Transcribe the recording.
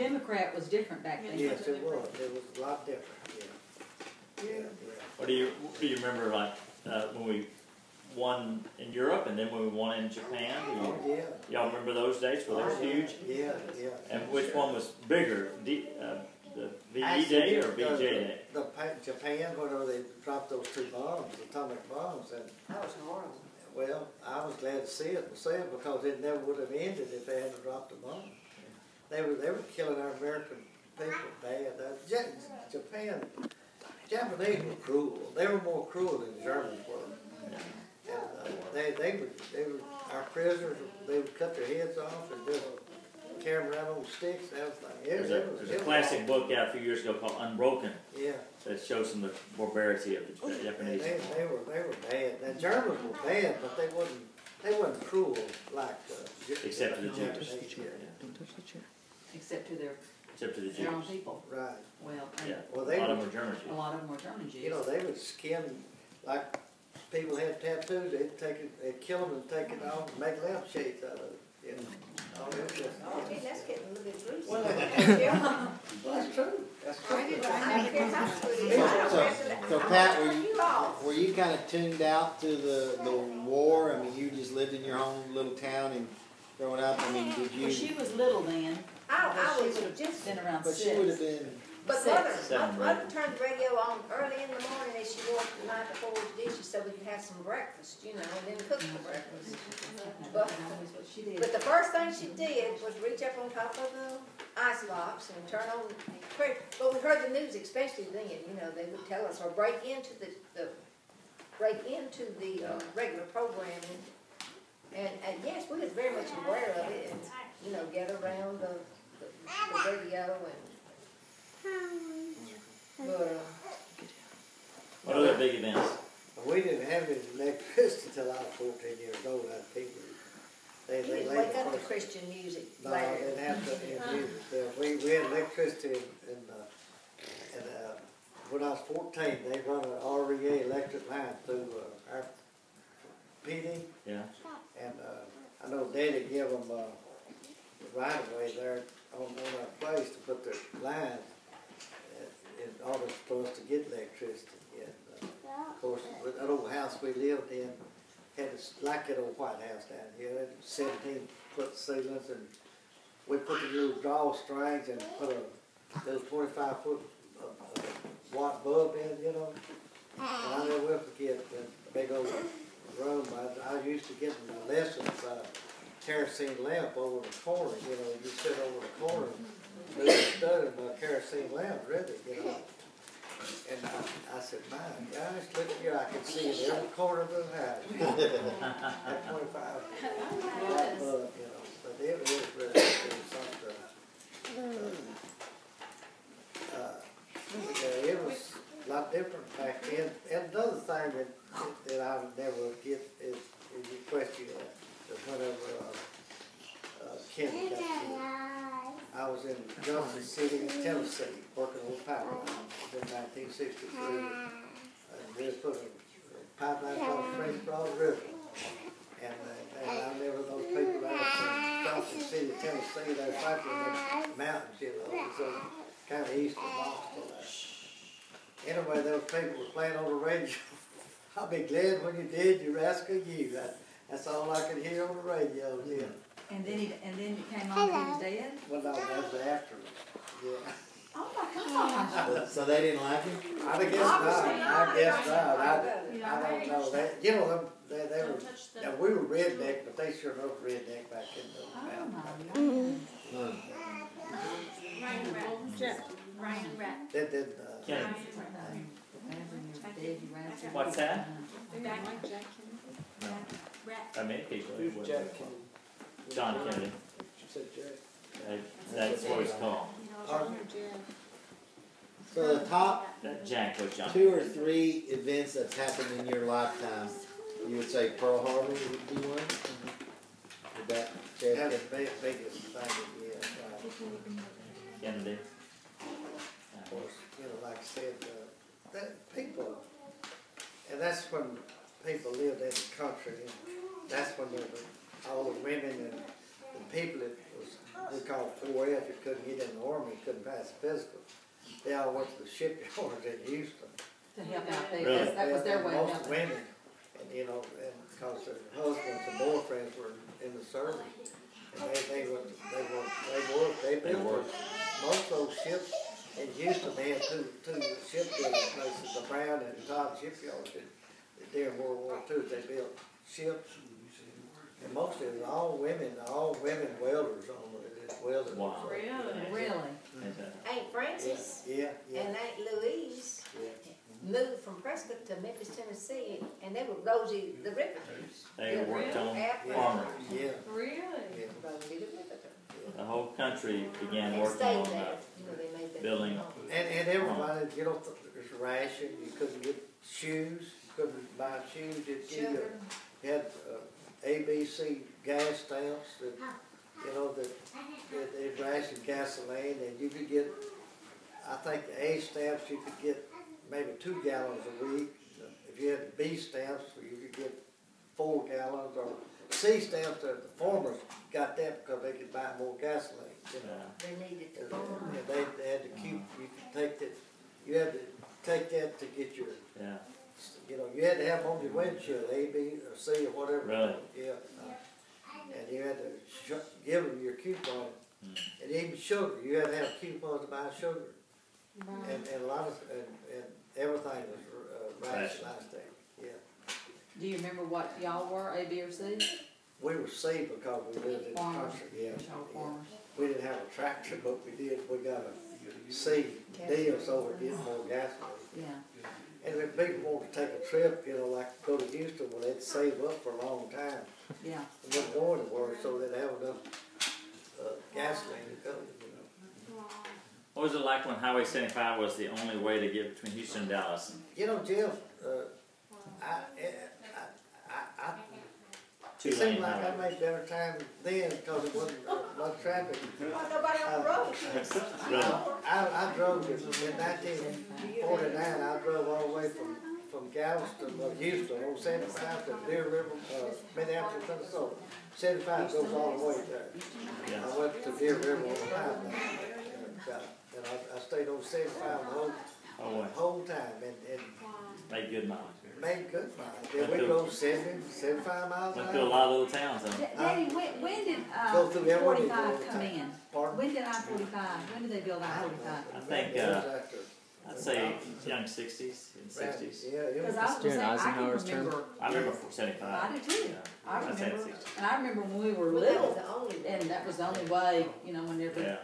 Democrat was different back then. Yes, it was. It was a lot different. Yeah. What do you remember, like when we won in Europe and then when we won in Japan? Y'all remember those dates? Were those huge? Yeah. And which one was bigger, the VE Day or VJ Day? The Japan, whenever they dropped those 2 bombs, atomic bombs, and That was horrible. well, I was glad to see it myself because it never would have ended if they hadn't dropped the bomb. They were killing our American people bad. Japanese were cruel. They were more cruel than the Germans were. And they were our prisoners. They would cut their heads off and just carry them around on sticks and everything. There's a classic book out a few years ago called Unbroken. Yeah. That shows some of the barbarity of the Japanese. They were bad. The Germans were bad, but they wasn't cruel like except to the Jews. Don't touch the chair. Except to their own people. Right. Well, yeah. Well, a lot of them were German Jews. A lot of them were German Jews. You know, they would skin, like people had tattoos, they'd kill them and take it off and make lampshades out of it. You know. Okay, that's getting a little bit loose. Well, that's true. That's true. I don't care how true it is. So Pat, were you kind of tuned out to the war? I mean, you just lived in your own little town and growing up. I mean, did you? Well, she was little then. I She was would have just, been around But 6. she would have been. but Six. Mother turned the radio on early in the morning as she walked the night before the dishes so we could have some breakfast, you know, and then cook for breakfast. But the first thing she did was reach up on top of the icebox and turn on the but we heard the news, especially then, you know, they would tell us, or break into the regular programming. And yes, we was very much aware of it, and, you know, gather around the radio but What other big events? We didn't have any electricity until I was 14 years old. you didn't wake up to Christian music. No, they didn't have to. We had electricity when I was 14, they run an REA electric line through our PD. Yeah. And I know Daddy gave them the right of way there on our place to put their lines in order for us to get electricity. And of course, that old house we lived in had like that old White House down here. It had 17-foot ceilings, and we put the little drawstrings and put a little 25-foot watt bulb in, you know. And I never will forget that big old room. I used to get my lessons by kerosene lamp over the corner, you know. You sit over the corner and do the study by kerosene lamp, really, you know. And I said, my gosh, look here, I can see in every corner of the house. That 25 watt bulb, you know. But it was really something. It was a lot different back then. And another thing that I would never get is you question whenever Kenny got killed. I was in Johnson City, Tennessee, working on a power line in 1963. And we put a pipeline called French Broad River. And I remember those people out in Johnson City, Tennessee, they were fighting in the mountains, you know, so kind of east of Boston. Anyway, those people were playing on the radio. I'll be glad when you did, you rascal you. That's all I could hear on the radio, yeah. And then it came on and he was dead? Well, no, that was after. Yeah. Oh my gosh. So they didn't like him? I guess not. I guess not. I don't know that. You know, they were. Now, we were redneck, but they sure looked redneck back in the mountains. Ryan Rat. They did. What's that? Jack Rat. Many people. Who's Jack Kennedy? John Kennedy. She said Jack. That's what it's called. So the top That Jack was John. 2 or 3 events that's happened in your lifetime, you would say Pearl Harbor would be one? Would that That's the biggest thing, yeah. Kennedy. Of course, you know, like I said, that people, and that's when people lived in the country, and that's when all the women and the people that was we called 4F, you couldn't get in the Army, you couldn't pass the physical. They all went to the shipyards in Houston. To help out there, Really? that was their way of Most helping. women, and you know, and because their husbands and boyfriends were in the service. And they built, most of those ships in Houston, they had two shipbuilding places, the Brown and Todd shipyards during World War II, they built ships. And mostly it was all women welders on it, welders. Wow. Really? Aunt Frances Yeah, and Aunt Louise yeah. moved from Prescott to Memphis, Tennessee, and they were Rosie the Riveters. They worked on After- armor. Yeah, Really? yeah. Rosie the Riveter. The whole country began And working stayed on there. You know, they made that. building. And everybody, you know, there's ration, you couldn't get shoes, you couldn't buy shoes, you'd give you, Sugar. you had ABC gas stamps that, you know, that it rationed gasoline, and you could get, I think the A stamps, you could get maybe 2 gallons a week. If you had B stamps, you could get 4 gallons, or C stamps, the farmers got that because they could buy more gasoline, you know. They needed to And farm. they had to keep, you could take that, you had to take that to get your, Yeah. you know, you had to have on your windshield, A, B, or C, or whatever. Really? Yeah. And you had to give them your coupon. And even sugar, you had to have coupons to buy sugar. And a lot of, and everything was rationalized there, yeah. Do you remember what y'all were, A, B, or C? We were C because we lived in the Farmers. country, yeah. Y'all yeah. farmers. We didn't have a tractor, but we got a C deal, so we get more gasoline. Yeah. And if people want to take a trip, you know, like go to Houston, well, they'd save up for a long time. Yeah. And wouldn't go anywhere, so they'd have enough gasoline to go, you know. What was it like when Highway 75 was the only way to get between Houston and Dallas? You know, Jeff, it seemed like I made better time then because it wasn't much traffic. Oh, nobody on the road. I drove in 1949. I drove all the way from Galveston, Houston, on 75 to Deer River, Minneapolis, Minnesota. 75 goes all the way there. Yeah. I went to Deer River on the highway, and I stayed on 75 the whole time, and Made good miles. made good miles. Yeah, we drove 70, 75 miles an Went through a hour. lot of little towns. Huh? Daddy, when did Go through every 45 little come town. in? Pardon? When did I-45, when did they build I-45? I think, It was after- I'd say young 60s and 60s. Yeah, it Because was. I was During saying, I can Eisenhower's term? remember, I remember 75. I do too. Yeah. I I'd say remember, 60s. and I remember when we were Well, that was little, the only. and that was the only way, you know, whenever Yeah.